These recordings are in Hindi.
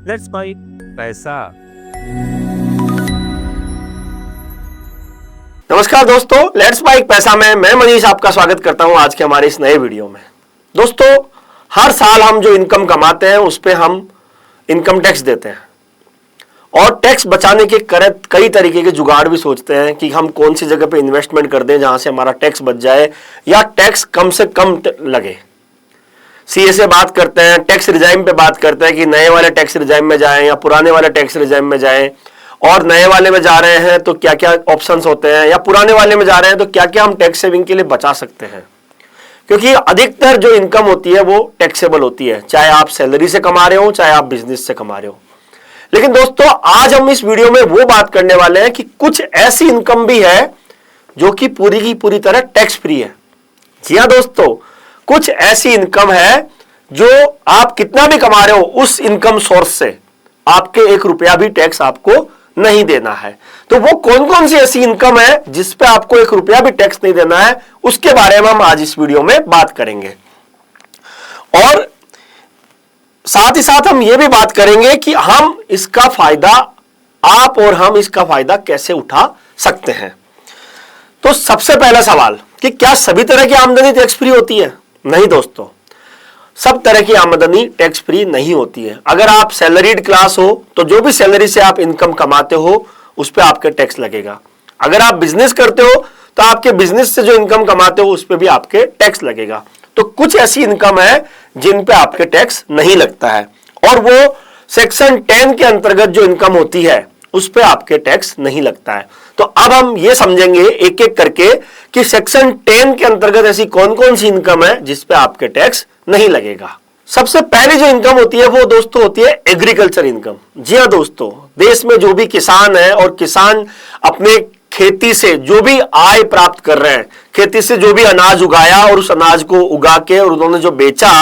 लेट्स बाइक पैसा। नमस्कार दोस्तों, लेट्स बाइक पैसा में मैं मनीष आपका स्वागत करता हूं आज के हमारे इस नए वीडियो में। दोस्तों, हर साल हम जो इनकम कमाते हैं उस पे हम इनकम टैक्स देते हैं और टैक्स बचाने के कई तरीके के जुगाड़ भी सोचते हैं कि हम कौन सी जगह पे इन्वेस्टमेंट कर दें जहां से हमारा टैक्स बच जाए या टैक्स कम से कम लगे। सीए से बात करते हैं, टैक्स रिजाइम पे बात करते हैं कि नए वाले टैक्स रिजाइम में जाएं या पुराने वाले टैक्स रिजाइम में जाएं, और नए वाले में जा रहे हैं तो क्या क्या ऑप्शंस होते हैं, या पुराने वाले में जा रहे हैं तो क्या क्या हम टैक्स सेविंग के लिए बचा सकते हैं। क्योंकि अधिकतर जो इनकम होती है वो टैक्सेबल होती है, चाहे आप सैलरी से कमा रहे हो चाहे आप बिजनेस से कमा रहे हो। लेकिन दोस्तों, आज हम इस वीडियो में वो बात करने वाले हैं कि कुछ ऐसी इनकम भी है जो कि पूरी की पूरी तरह टैक्स फ्री है। जी हाँ दोस्तों, कुछ ऐसी इनकम है जो आप कितना भी कमा रहे हो उस इनकम सोर्स से आपके 1 रुपया भी टैक्स आपको नहीं देना है। तो वो कौन कौन सी ऐसी इनकम है जिस पे आपको 1 रुपया भी टैक्स नहीं देना है, उसके बारे में हम आज इस वीडियो में बात करेंगे। और साथ ही साथ हम ये भी बात करेंगे कि हम इसका फायदा, आप और हम इसका फायदा कैसे उठा सकते हैं। तो सबसे पहला सवाल कि क्या सभी तरह की आमदनी टैक्स फ्री होती है? नहीं दोस्तों, सब तरह की आमदनी टैक्स फ्री नहीं होती है। अगर आप सैलरीड क्लास हो तो जो भी सैलरी से आप इनकम कमाते हो उस पर आपके टैक्स लगेगा। अगर आप बिजनेस करते हो तो आपके बिजनेस से जो इनकम कमाते हो उस पर भी आपके टैक्स लगेगा। तो कुछ ऐसी इनकम है जिन पे आपके टैक्स नहीं लगता है, और वो सेक्शन 10 के अंतर्गत जो इनकम होती है उस पे आपके टैक्स नहीं लगता है। तो अब हम ये समझेंगे एक एक करके कि सेक्शन 10 के अंतर्गत ऐसी कौन कौन सी इनकम है जिस पे आपके टैक्स नहीं लगेगा। सबसे पहले जो इनकम होती है वो दोस्तों होती है एग्रीकल्चर इनकम। जी हाँ दोस्तों, देश में जो भी किसान है और किसान अपने खेती से जो भी आय प्राप्त कर रहे हैं, खेती से जो भी अनाज उगाया और उस अनाज को उगा के और उन्होंने जो बेचा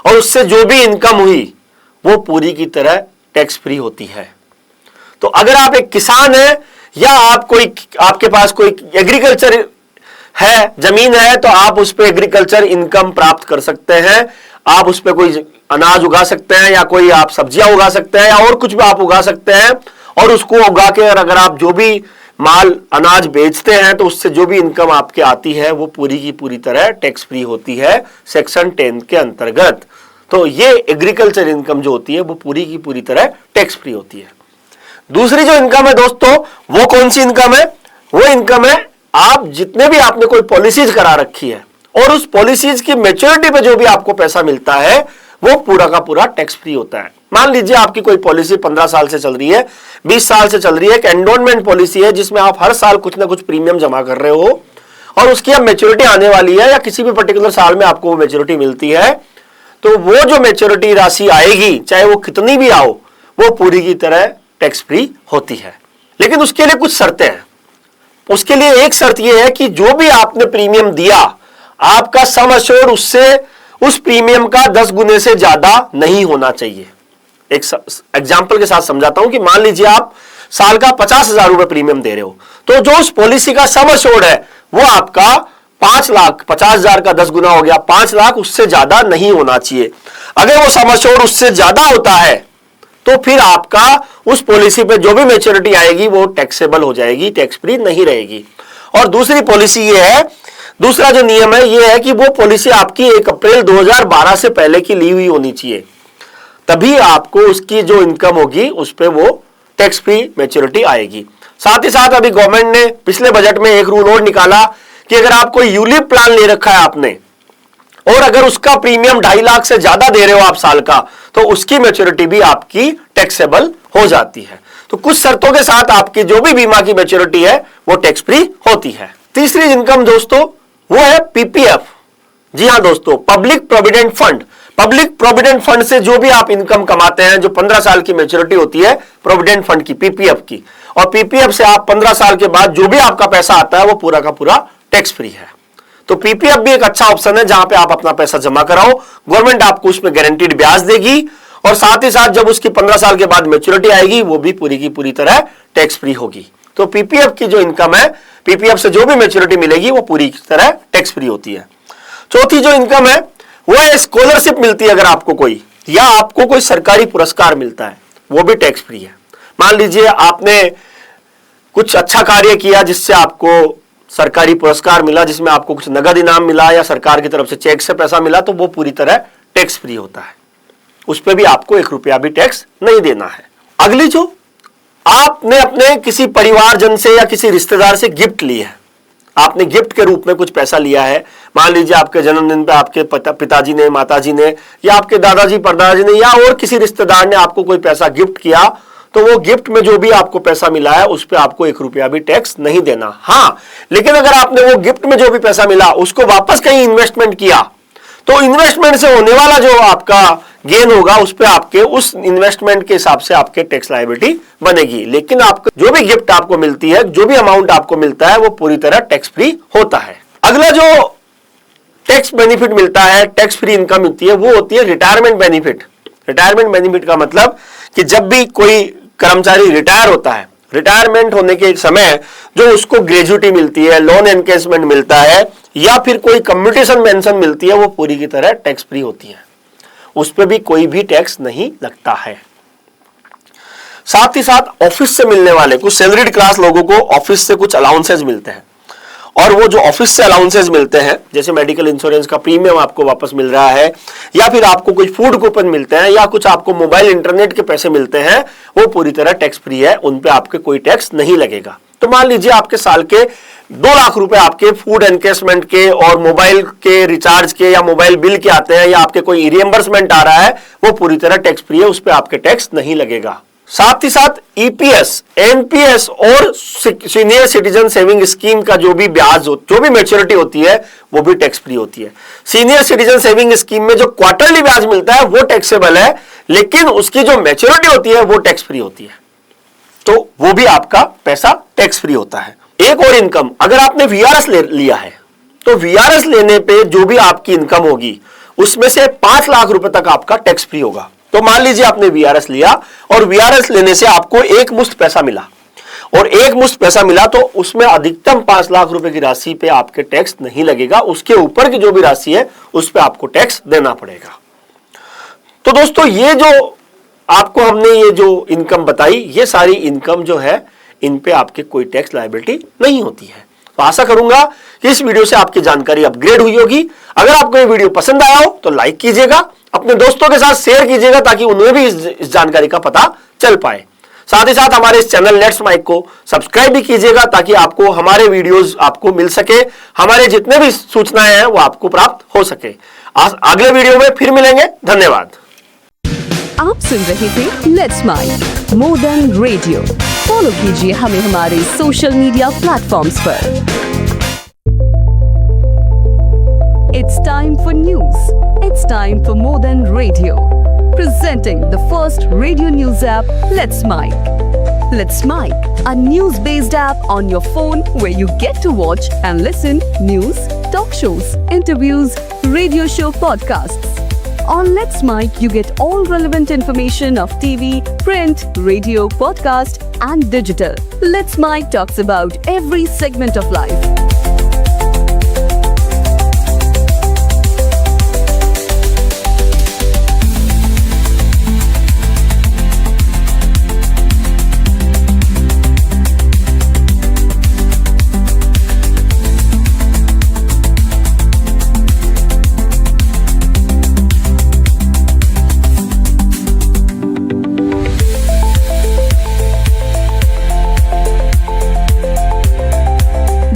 और उससे जो भी इनकम हुई वो पूरी की तरह टैक्स फ्री होती है। तो अगर आप एक किसान है या आपके पास कोई एग्रीकल्चर है, जमीन है, तो आप उस पे एग्रीकल्चर इनकम प्राप्त कर सकते हैं। आप उस पे कोई अनाज उगा सकते हैं या कोई आप सब्जियां उगा सकते हैं या और कुछ भी आप उगा सकते हैं, और उसको उगा के अगर आप जो भी माल अनाज बेचते हैं तो उससे जो भी इनकम आपके आती है वो पूरी की पूरी तरह टैक्स फ्री होती है सेक्शन 10 के अंतर्गत। तो ये एग्रीकल्चर इनकम जो होती है वो पूरी की पूरी तरह टैक्स फ्री होती है। दूसरी जो इनकम है दोस्तों, वो कौन सी इनकम है? वो इनकम है आप जितने भी आपने कोई पॉलिसीज करा रखी है और उस पॉलिसीज की मैच्योरिटी पे जो भी आपको पैसा मिलता है वो पूरा का पूरा टैक्स फ्री होता है। मान लीजिए आपकी कोई पॉलिसी 15 साल से चल रही है, 20 साल से चल रही है, एक एंडोनमेंट पॉलिसी है जिसमें आप हर साल कुछ ना कुछ प्रीमियम जमा कर रहे हो और उसकी अब मैच्योरिटी आने वाली है या किसी भी पर्टिकुलर साल में आपको वो मैच्योरिटी मिलती है, तो वो जो मैच्योरिटी राशि आएगी चाहे वो कितनी भी आओ वो पूरी की तरह टैक्स फ्री होती है। लेकिन उसके लिए कुछ शर्तें हैं। उसके लिए एक शर्त यह है कि जो भी आपने प्रीमियम दिया आपका सम एश्योर्ड उससे उस प्रीमियम का 10 गुने से ज्यादा नहीं होना चाहिए। एक एग्जांपल के साथ समझाता हूं कि मान लीजिए आप साल का 50,000 रुपए प्रीमियम दे रहे हो, तो जो उस पॉलिसी का सम एश्योर्ड है वो आपका 5 लाख, 50,000 का 10 गुना हो गया 5 लाख, उससे ज्यादा नहीं होना चाहिए। अगर वो सम एश्योर्ड उससे ज्यादा होता है तो फिर आपका उस पॉलिसी पे जो भी मैच्योरिटी आएगी वो टैक्सेबल हो जाएगी, टैक्स फ्री नहीं रहेगी। और दूसरी पॉलिसी ये है, दूसरा जो नियम है ये है कि वो पॉलिसी आपकी 1 अप्रैल 2012 से पहले की ली हुई होनी चाहिए, तभी आपको उसकी जो इनकम होगी उस पे वो टैक्स फ्री मैच्योरिटी आएगी। साथ ही साथ अभी गवर्नमेंट ने पिछले बजट में एक रूल और निकाला कि अगर आप कोई यूलिप प्लान ले रखा है आपने और अगर उसका प्रीमियम 2.5 लाख से ज्यादा दे रहे हो आप साल का, तो उसकी मैच्योरिटी भी आपकी टैक्सेबल हो जाती है। तो कुछ शर्तों के साथ आपकी जो भी बीमा की मैच्योरिटी है वो टैक्स फ्री होती है। तीसरी इनकम दोस्तों वो है पीपीएफ। जी हां दोस्तों, public provident fund. Public provident fund से जो भी आप इनकम कमाते हैं, जो 15 साल की मैच्योरिटी होती है प्रोविडेंट फंड की, पीपीएफ की, और पीपीएफ से आप 15 साल के बाद जो भी आपका पैसा आता है वो पूरा का पूरा टैक्स फ्री है। तो पीपीएफ भी एक अच्छा ऑप्शन है जहां पे आप अपना पैसा जमा कराओ, गवर्नमेंट आपको उसमें गारंटीड ब्याज देगी, और साथ ही साथ जब उसकी 15 साल के बाद मैच्योरिटी आएगी वो भी पूरी की पूरी तरह टैक्स फ्री होगी। तो पीपीएफ की जो इनकम है, पीपीएफ से जो भी मैच्योरिटी मिलेगी वो पूरी तरह टैक्स फ्री होती है। चौथी जो इनकम है वो है स्कॉलरशिप मिलती है अगर आपको कोई, या आपको कोई सरकारी पुरस्कार मिलता है, वो भी टैक्स फ्री है। मान लीजिए आपने कुछ अच्छा कार्य किया जिससे आपको सरकारी पुरस्कार मिला, जिसमें आपको कुछ नगद इनाम मिला या सरकार की तरफ से चेक से पैसा मिला, तो वो पूरी तरह टैक्स फ्री होता है, उस पर भी आपको 1 रुपया भी टैक्स नहीं देना है। अगली जो आपने अपने किसी परिवारजन से या किसी रिश्तेदार से गिफ्ट ली है, आपने गिफ्ट के रूप में कुछ पैसा लिया है, मान लीजिए आपके जन्मदिन पे आपके पिताजी ने, माताजी ने या आपके दादाजी परदादाजी ने या और किसी रिश्तेदार ने आपको कोई पैसा गिफ्ट किया, तो वो गिफ्ट में जो भी आपको पैसा मिला है उस पर आपको 1 रुपया भी टैक्स नहीं देना। हाँ, लेकिन अगर आपने वो गिफ्ट में जो भी पैसा मिला उसको वापस कहीं इन्वेस्टमेंट किया, तो इन्वेस्टमेंट से होने वाला जो आपका गेन होगा उस पे आपके उस इन्वेस्टमेंट के हिसाब से आपके टैक्स लायबिलिटी बनेगी। लेकिन आपको जो भी गिफ्ट आपको मिलती है, जो भी अमाउंट आपको मिलता है, वो पूरी तरह टैक्स फ्री होता है। अगला जो टैक्स बेनिफिट मिलता है, टैक्स फ्री इनकम मिलती है, वो होती है रिटायरमेंट बेनिफिट। रिटायरमेंट बेनिफिट का मतलब कि जब भी कोई कर्मचारी रिटायर होता है, रिटायरमेंट होने के समय जो उसको ग्रेजुटी मिलती है, लोन एनकेसमेंट मिलता है या फिर कोई कम्यूटेशन पेंशन मिलती है, वो पूरी की तरह टैक्स फ्री होती है, उस पर भी कोई भी टैक्स नहीं लगता है। साथ ही साथ ऑफिस से मिलने वाले कुछ सैलरीड क्लास लोगों को ऑफिस से कुछ अलाउंसेस मिलते हैं, और वो जो ऑफिस से अलाउंसेस मिलते हैं, जैसे मेडिकल इंश्योरेंस का प्रीमियम आपको वापस मिल रहा है, या फिर आपको कुछ फूड कूपन मिलते हैं, या कुछ आपको मोबाइल इंटरनेट के पैसे मिलते हैं, वो पूरी तरह टैक्स फ्री है, उन पे आपके कोई टैक्स नहीं लगेगा। तो मान लीजिए आपके साल के 2 लाख रुपए आपके फूड एनकेसमेंट के और मोबाइल के रिचार्ज के या मोबाइल बिल के आते हैं, या आपके कोई रिएम्बर्समेंट आ रहा है, वो पूरी तरह टैक्स फ्री है, उस पर आपके टैक्स नहीं लगेगा। साथ ही साथ ईपीएस, एनपीएस और सीनियर सिटीजन सेविंग स्कीम का जो भी ब्याज जो भी मैच्योरिटी होती है, वो भी टैक्स फ्री होती है। सीनियर सिटीजन सेविंग स्कीम में जो क्वार्टरली ब्याज मिलता है वो टैक्सेबल है, लेकिन उसकी जो मैच्योरिटी होती है वो टैक्स फ्री होती है, तो वो भी आपका पैसा टैक्स फ्री होता है। एक और इनकम, अगर आपने वीआरएस लिया है, तो वीआरएस लेने पे जो भी आपकी इनकम होगी उसमें से 5 लाख रुपए तक आपका टैक्स फ्री होगा। तो मान लीजिए आपने वीआरएस लिया और वीआरएस लेने से आपको एक मुश्त पैसा मिला, और एक मुश्त पैसा मिला तो उसमें अधिकतम 5 लाख रुपए की राशि पे आपके टैक्स नहीं लगेगा, उसके ऊपर की जो भी राशि है उस पे आपको टैक्स देना पड़ेगा। तो दोस्तों, ये जो आपको हमने ये जो इनकम बताई, ये सारी इनकम जो है, इन पे आपके कोई टैक्स लायबिलिटी नहीं होती है। तो आशा करूंगा कि इस वीडियो से आपकी जानकारी अपग्रेड हुई होगी। अगर आपको ये वीडियो पसंद आया हो तो लाइक कीजिएगा, अपने दोस्तों के साथ शेयर कीजिएगा, ताकि उन्हें भी इस जानकारी का पता चल पाए। साथ ही साथ हमारे इस चैनल लेट्स माइक को सब्सक्राइब भी कीजिएगा, ताकि आपको हमारे वीडियोस आपको मिल सके, हमारे जितने भी सूचनाएं हैं वो आपको प्राप्त हो सके। अगले वीडियो में फिर मिलेंगे। धन्यवाद। आप सुन रहे थे let's mic more than radio. Follow कीजिए हमें हमारे सोशल मीडिया प्लेटफॉर्म्स पर। It's time for news. It's time for more than radio. Presenting the first radio news app, Let's Mic. Let's Mic, a news-based app on your phone where you get to watch and listen news, talk shows, interviews, radio show podcasts. On Let's Mic, you get all relevant information of TV, print, radio, podcast, and digital. Let's Mic talks about every segment of life.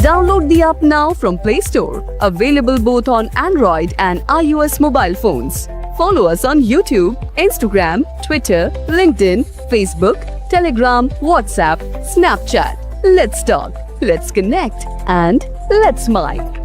Download the app now from Play Store. Available both on Android and iOS mobile phones. Follow us on YouTube, Instagram, Twitter, LinkedIn, Facebook, Telegram, WhatsApp, Snapchat. Let's talk, let's connect, and let's mic.